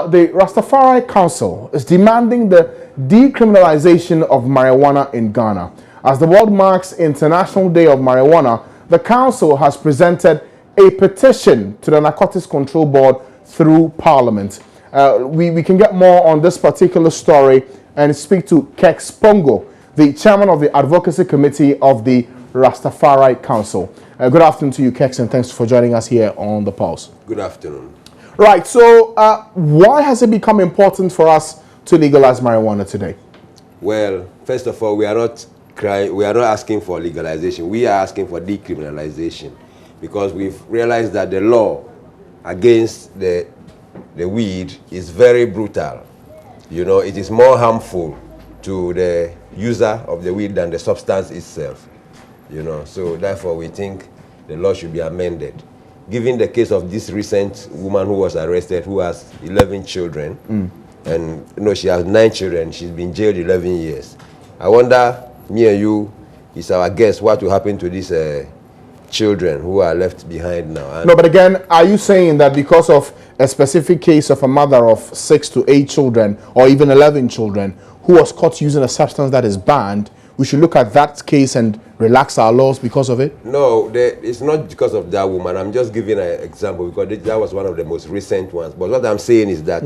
Now, the Rastafari Council is demanding the decriminalization of marijuana in Ghana. As the world marks International Day of Marijuana, the council has presented a petition to the Narcotics Control Board through Parliament. We can get more on this particular story and speak to Kex Pongo, the chairman of the Advocacy Committee of the Rastafari Council. Good afternoon to you, Kex, and thanks for joining us here on The Pulse. Good afternoon. Right, so why has it become important for us to legalize marijuana today? Well, first of all, we are not asking for legalization. We are asking for decriminalization because we've realized that the law against the weed is very brutal. You know, it is more harmful to the user of the weed than the substance itself. You know, so therefore we think the law should be amended. Given the case of this recent woman who was arrested, who has 11 children, and you know, she has 9 children, she's been jailed 11 years. I wonder, me and you, is our guess, what will happen to these children who are left behind now? And no, but again, are you saying that because of a specific case of a mother of 6 to 8 children, or even 11 children, who was caught using a substance that is banned, we should look at that case and relax our laws because of it? No, it's not because of that woman. I'm just giving an example because that was one of the most recent ones. But what I'm saying is that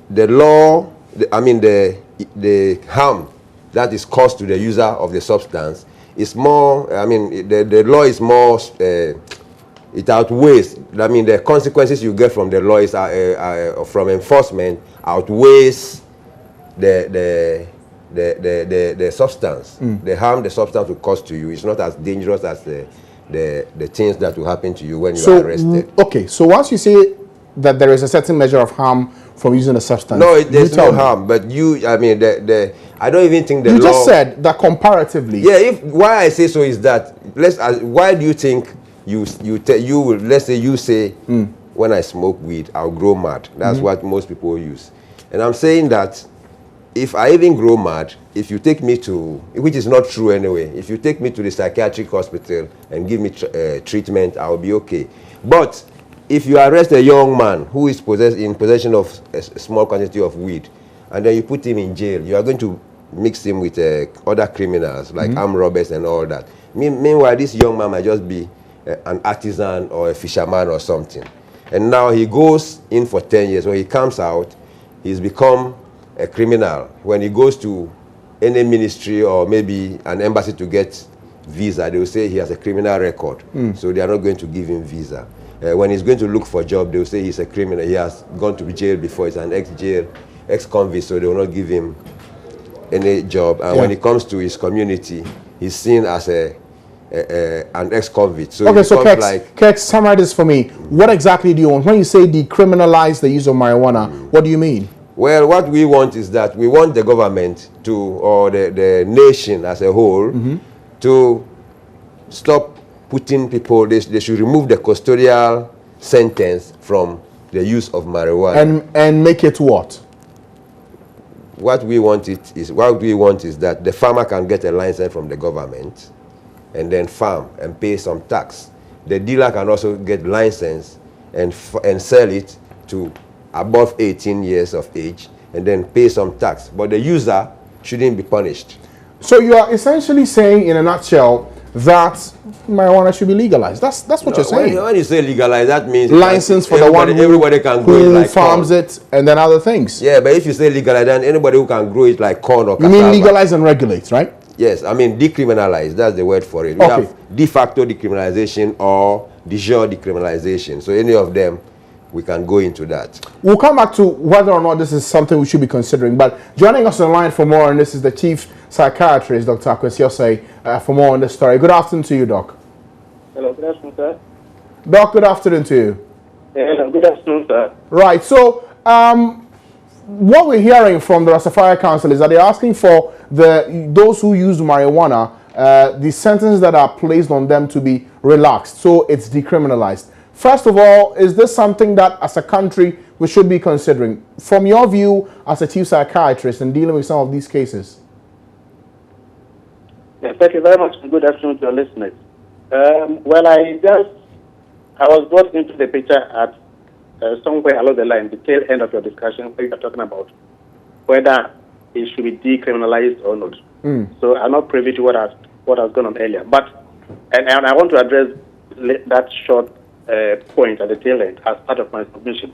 the law, the harm that is caused to the user of the substance is more, the law is more, it outweighs, the consequences you get from the law is, from enforcement outweighs the substance, the harm the substance will cause to you is not as dangerous as the things that will happen to you when you are arrested. Okay, so once you say that there is a certain measure of harm from using a substance, no, there's no harm. But I don't even think the law. You just said that comparatively. Yeah. Why I say so is that why do you think let's say you say when I smoke weed I'll grow mad? That's what most people use, and I'm saying that. If I even grow mad, if you take me to, which is not true anyway, if you take me to the psychiatric hospital and give me treatment, I'll be okay. But if you arrest a young man who is in possession of a small quantity of weed, and then you put him in jail, you are going to mix him with other criminals, like armed robbers and all that. Meanwhile, this young man might just be an artisan or a fisherman or something. And now he goes in for 10 years. When he comes out, he's become a criminal. When he goes to any ministry or maybe an embassy to get visa, they will say he has a criminal record, so they are not going to give him visa. When he's going to look for a job, they will say he's a criminal. He has gone to jail before. He's an ex-convict, so they will not give him any job. And when he comes to his community, he's seen as an ex-convict. So okay, so Kex, summarize this for me. What exactly do you want? When you say decriminalize the use of marijuana, what do you mean? Well, what we want is that we want the government to, or the nation as a whole, to stop putting people, they should remove the custodial sentence from the use of marijuana. And make it what? What we want is that the farmer can get a license from the government and then farm and pay some tax. The dealer can also get license and sell it to above 18 years of age and then pay some tax, but the user shouldn't be punished. So you are essentially saying, in a nutshell, that marijuana should be legalized. That's what you're saying. When you say legalize, that means license for the one everybody can grow it like farms corn. it and then other things. Yeah, but if you say legalize, then anybody who can grow it like corn or cassava. You mean legalize and regulate, right? Yes, I mean decriminalize. That's the word for it. We have de facto decriminalization or de jure decriminalization. So any of them, we can go into that. We'll come back to whether or not this is something we should be considering. But joining us on the line for more on this is the Chief Psychiatrist, Dr. Akwesi, for more on this story. Good afternoon to you, Doc. Hello, good afternoon, sir. Doc, good afternoon to you. Hello, good afternoon, sir. Right, so what we're hearing from the Rastafari Council is that they're asking for those who use marijuana, the sentences that are placed on them to be relaxed, so it's decriminalized. First of all, is this something that as a country we should be considering? From your view as a chief psychiatrist and dealing with some of these cases? Yeah, thank you very much and good afternoon to your listeners. Well, I was brought into the picture at somewhere along the line, the tail end of your discussion, where you're talking about whether it should be decriminalized or not. So I'm not privy to what has gone on earlier. But and I want to address that short point at the tail end as part of my submission.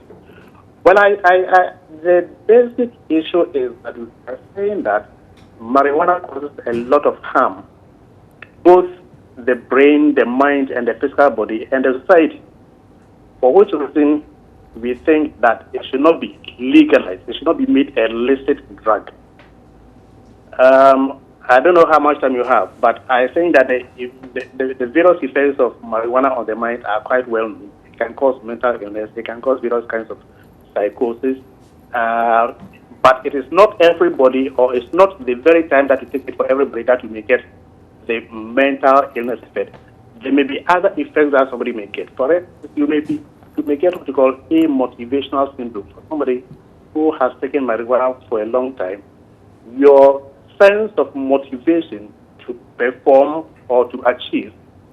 Well, the basic issue is that we are saying that marijuana causes a lot of harm, both the brain, the mind, and the physical body, and the society. For which reason we think that it should not be legalized. It should not be made a illicit drug. I don't know how much time you have, but I think that the various effects of marijuana on the mind are quite well known. It can cause mental illness. It can cause various kinds of psychosis. But it is not everybody, or it's not the very time that you take it for everybody that you may get the mental illness effect. There may be other effects that somebody may get. For it, you may get what you call a motivational syndrome. For somebody who has taken marijuana for a long time, your sense of motivation to perform or to achieve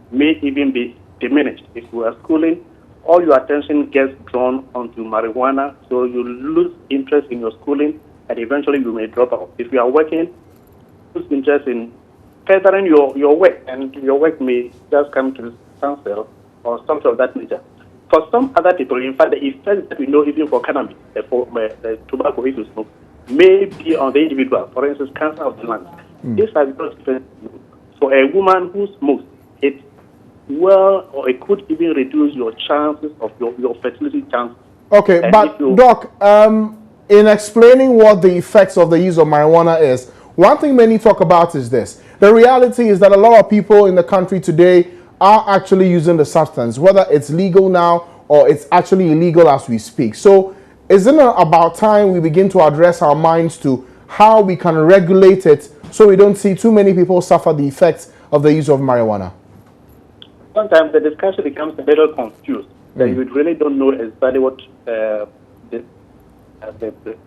may even be diminished. If you are schooling, all your attention gets drawn onto marijuana, so you lose interest in your schooling, and eventually you may drop out. If you are working, lose interest in furthering your work, and your work may just come to standstill or something of that nature. For some other people, in fact, the effects that we know even for cannabis, for tobacco if you smoke, may be on the individual. For instance, cancer of the lungs. These are because for a woman who smokes, it could even reduce your chances of your fertility chances. Okay, And but Doc, in explaining what the effects of the use of marijuana is, one thing many talk about is this. The reality is that a lot of people in the country today are actually using the substance, whether it's legal now or it's actually illegal as we speak. So isn't it about time we begin to address our minds to how we can regulate it so we don't see too many people suffer the effects of the use of marijuana? Sometimes the discussion becomes a little confused. That you really don't know exactly what the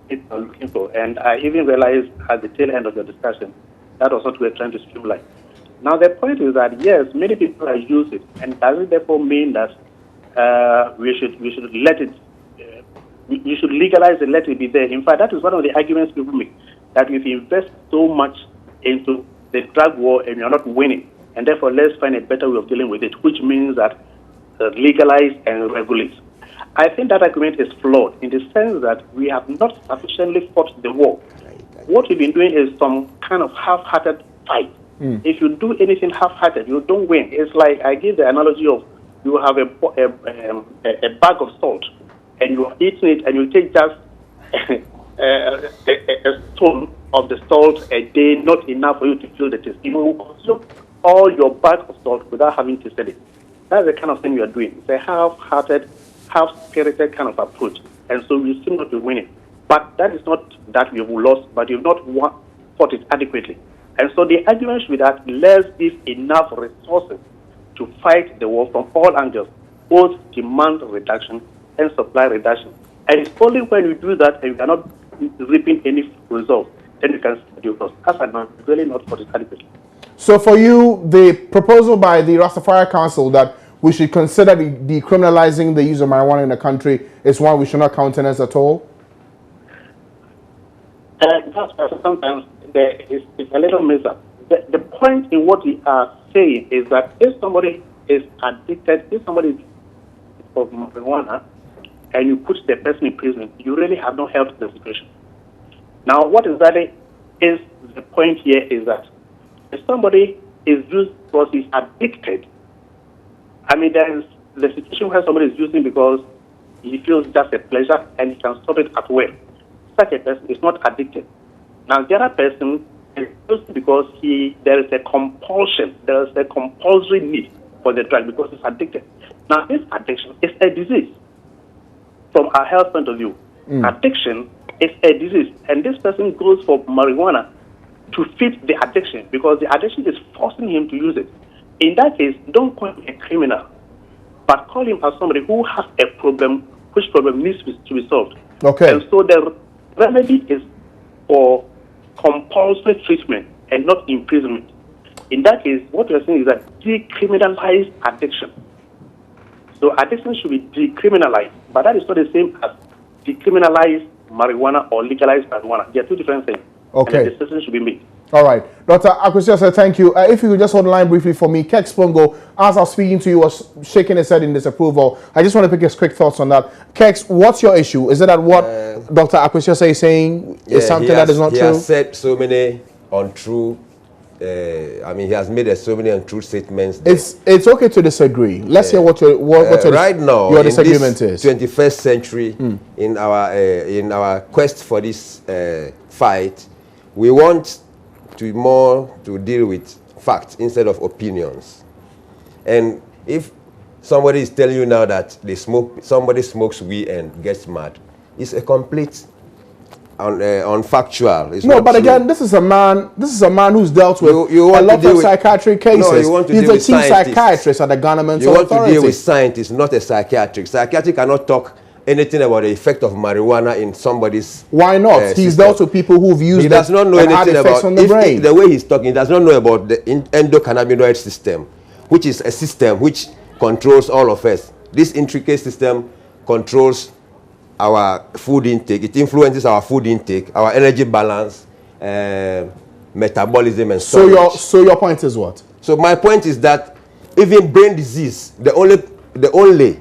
people are looking for. And I even realized at the tail end of the discussion that was what we were trying to streamline. Now the point is that yes, many people are using it, and does it therefore mean that we should let it? You should legalize and let it be there. In fact, that is one of the arguments people make, that if you invest so much into the drug war and you're not winning, and therefore let's find a better way of dealing with it, which means that legalize and regulate. I think that argument is flawed in the sense that we have not sufficiently fought the war. What we've been doing is some kind of half-hearted fight. If you do anything half-hearted, you don't win. It's like I give the analogy of you have a bag of salt, and you are eating it, and you take just a spoon of the salt a day, not enough for you to feel the taste. You will consume all your bag of salt without having tasted it. That's the kind of thing you are doing. It's a half-hearted, half-spirited kind of approach, and so you seem not to be winning. But that is not that you've lost, but you've not fought it adequately. And so the argument should be that let's give enough resources to fight the war from all angles, both demand reduction and supply reduction. And it's only when you do that and you are not reaping any results, then you can do those. As I know, really not fought it adequately. So for you, the proposal by the Rastafari Council that we should consider decriminalizing the use of marijuana in the country is one we should not countenance at all? Sometimes it's a little messed up. The point in what we are saying is that if somebody is addicted, if somebody is of marijuana, and you put the person in prison, you really have not helped the situation. Now, what exactly is the point here is that if somebody is used because he's addicted, I mean, there is the situation where somebody is using because he feels just a pleasure and he can stop it at will. Such a person is not addicted. Now, the other person is using because there is a compulsion, there is a compulsory need for the drug because he's addicted. Now, this addiction is a disease from our health point of view. Addiction is a disease, and this person goes for marijuana to fit the addiction because the addiction is forcing him to use it. In that case, don't call him a criminal, but call him as somebody who has a problem, which problem needs to be solved. Okay. And so the remedy is for compulsory treatment and not imprisonment. In that case, what we are saying is that decriminalize addiction. So addiction should be decriminalized. But that is not the same as decriminalize marijuana or legalize marijuana. They are two different things. Okay. And the decision should be made. All right. Dr. Akwesi, thank you. If you could just hold the line briefly for me. Kex Pongo, as I was speaking to you, was shaking his head in disapproval. I just want to pick his quick thoughts on that. Kex, what's your issue? Is it that what Dr. Akwesi is saying is something that is not true? He has said so many untrue, he has made so many untrue statements. It's okay to disagree. Let's hear what your right now, your disagreement in this 21st century, in our quest for this fight, we want to deal with facts instead of opinions. And if somebody is telling you now that somebody smokes weed and gets mad, it's a complete unfactual. It's no, not but true. Again, this is a man who's dealt with a lot of psychiatric cases. No, you want to He's deal the with chief scientists. psychiatrist at the Ghana Mental You want Authority. to deal with scientists, not a psychiatrist. Psychiatric cannot talk anything about the effect of marijuana in somebody's Why not? He's system. dealt with people who've used He does not know and had anything effects about on the brain. the way he's talking. He does not know about the endocannabinoid system, which is a system which controls all of us. This intricate system controls our food intake. It influences our food intake, our energy balance, metabolism, and storage. So your point is what? So my point is that even brain disease, the only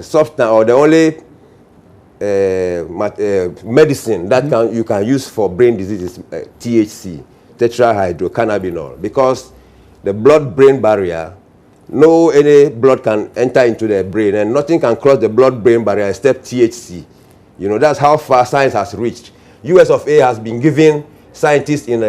substance or the only medicine that you can use for brain disease is THC, tetrahydrocannabinol, because the blood-brain barrier, no any blood can enter into the brain, and nothing can cross the blood-brain barrier except THC. You know, that's how far science has reached. US of A has been giving scientists in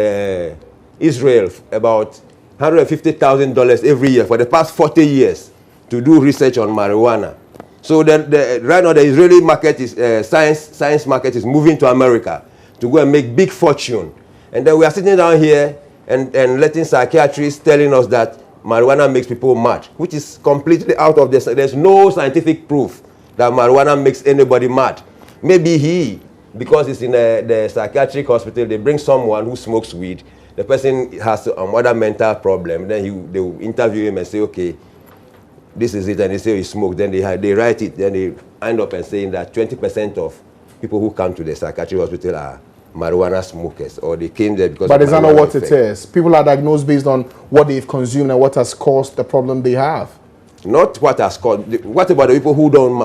Israel about $150,000 every year for the past 40 years to do research on marijuana. So right now the Israeli market is science market is moving to America to go and make big fortune. And then we are sitting down here and letting psychiatrists telling us that marijuana makes people mad, which is completely out of this. There's no scientific proof that marijuana makes anybody mad. Maybe because it's in the psychiatric hospital, they bring someone who smokes weed. The person has another mental problem. Then they will interview him and say, okay, this is it, and they say he smoked. Then they write it. Then they end up and saying that 20% of people who come to the psychiatric hospital are marijuana smokers, or they came there because. But of is that not what effect. it is? People are diagnosed based on what they've consumed and what has caused the problem they have. Not what has caused. What about the people who don't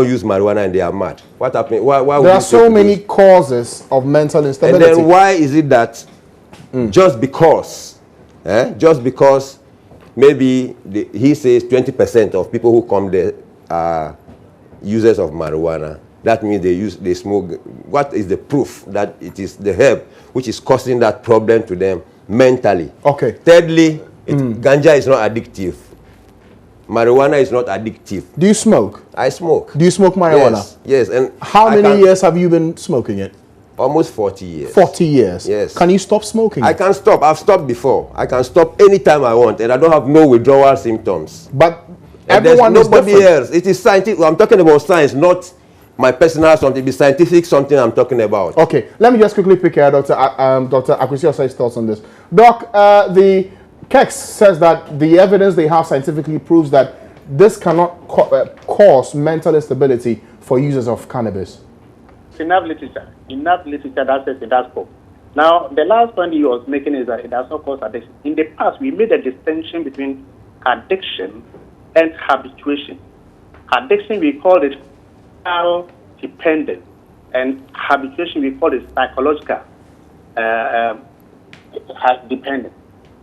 use marijuana and they are mad? What happened? Why There are so many causes of mental instability. And then why is it that just because maybe he says 20% of people who come there are users of marijuana, that means they smoke? What is the proof that it is the herb which is causing that problem to them mentally? Okay. Thirdly, ganja is not addictive. Marijuana is not addictive. Do you smoke? I smoke. Do you smoke marijuana? Yes. And how many years have you been smoking it? Almost 40 years. 40 years? Yes. Can you stop smoking? I can stop. I've stopped before. I can stop anytime I want, and I don't have no withdrawal symptoms. But and everyone is nobody different. else. It is scientific. I'm talking about science, not my personal something. It be scientific something I'm talking about. Okay. Let me just quickly pick here Dr. Akwesi Osei's thoughts on this. Doc, the Kex says that the evidence they have scientifically proves that this cannot cause mental instability for users of cannabis. It's enough literature that says it does cause. Now, the last point he was making is that it does not cause addiction. In the past, we made a distinction between addiction and habituation. Addiction, we call it physical dependence, and habituation, we call it psychological dependence.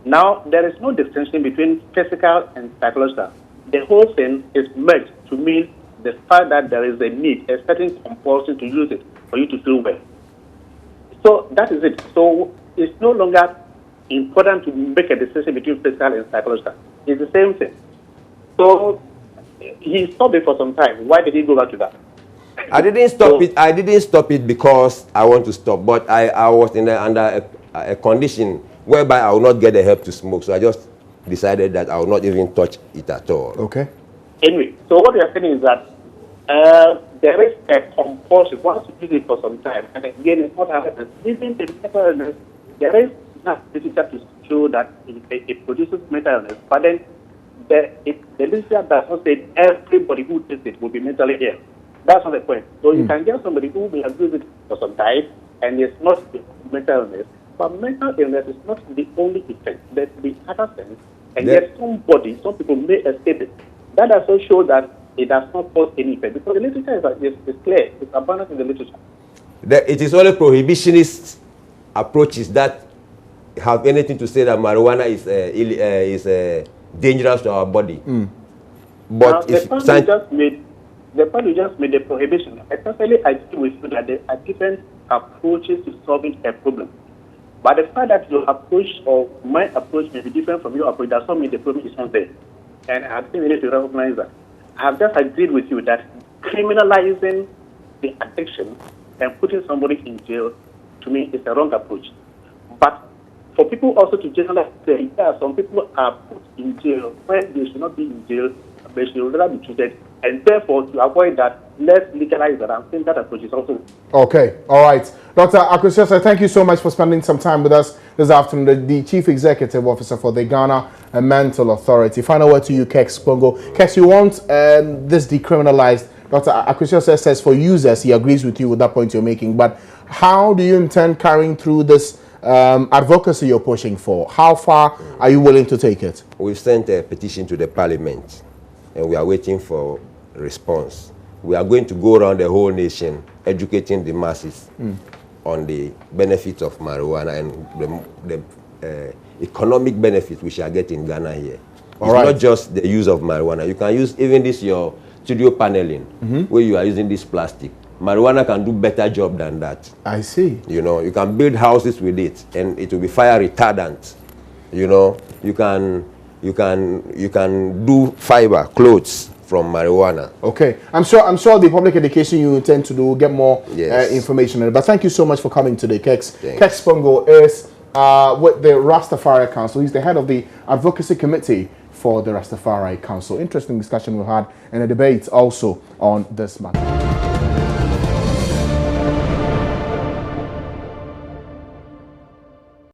Now, there is no distinction between physical and psychological. The whole thing is merged to mean the fact that there is a need, a certain compulsion to use it for you to feel well. So that is it. So it's no longer important to make a decision between physical and psychological. It's the same thing. So he stopped it for some time. Why did he go back to that? I didn't stop it. I didn't stop it because I want to stop, but I was under a condition whereby I will not get the help to smoke. So I just decided that I will not even touch it at all. Okay. Anyway, so what we are saying is that there is a compulsion. Once you use it for some time, and again, it's not happening. Even the mental illness, there is enough literature to show that it produces mental illness, but then the literature does not say everybody who takes it will be mentally ill. That's not the point. So you can get somebody who may abuse it for some time and it's not mental illness, but mental illness is not the only effect. There's the other sense, and yet some people may escape it. That also shows that it does not cause any effect because the literature is clear. It's abundant in the literature. It is only prohibitionist approaches that have anything to say that marijuana is dangerous to our body. But now, the point you just made, the prohibition, especially I agree with you that there are different approaches to solving a problem. But the fact that your approach or my approach may be different from your approach does not mean the problem is not there. And I think we need to recognize that. I have just agreed with you that criminalizing the addiction and putting somebody in jail, to me, is a wrong approach. But for people also to generalize, some people are put in jail when they should not be in jail, they should rather be treated. And therefore, to avoid that, let's legalize that. I think that approach is also. Okay, all right. Dr. Akwesiosai, thank you so much for spending some time with us this afternoon. The Chief Executive Officer for the Ghana Mental Authority. Final word to you, Kex Pongo. Kex, you want this decriminalized. Dr. Akwesiosai says for users, he agrees with you with that point you're making. But how do you intend carrying through this advocacy you're pushing for? How far are you willing to take it? We've sent a petition to the Parliament, and we are waiting for response. We are going to go around the whole nation educating the masses on the benefits of marijuana and the economic benefits we shall get in Ghana here. It's not just the use of marijuana. You can use even this your studio paneling where you are using this plastic. Marijuana can do better job than that. I see. You know, you can build houses with it and it will be fire retardant. You know, you can do fiber, clothes from marijuana. Okay, I'm sure the public education you intend to do will get more information on it. But thank you so much for coming today, Kex. Kex Pongo is with the Rastafari Council. He's the head of the advocacy committee for the Rastafari Council. Interesting discussion we had and a debate also on this matter.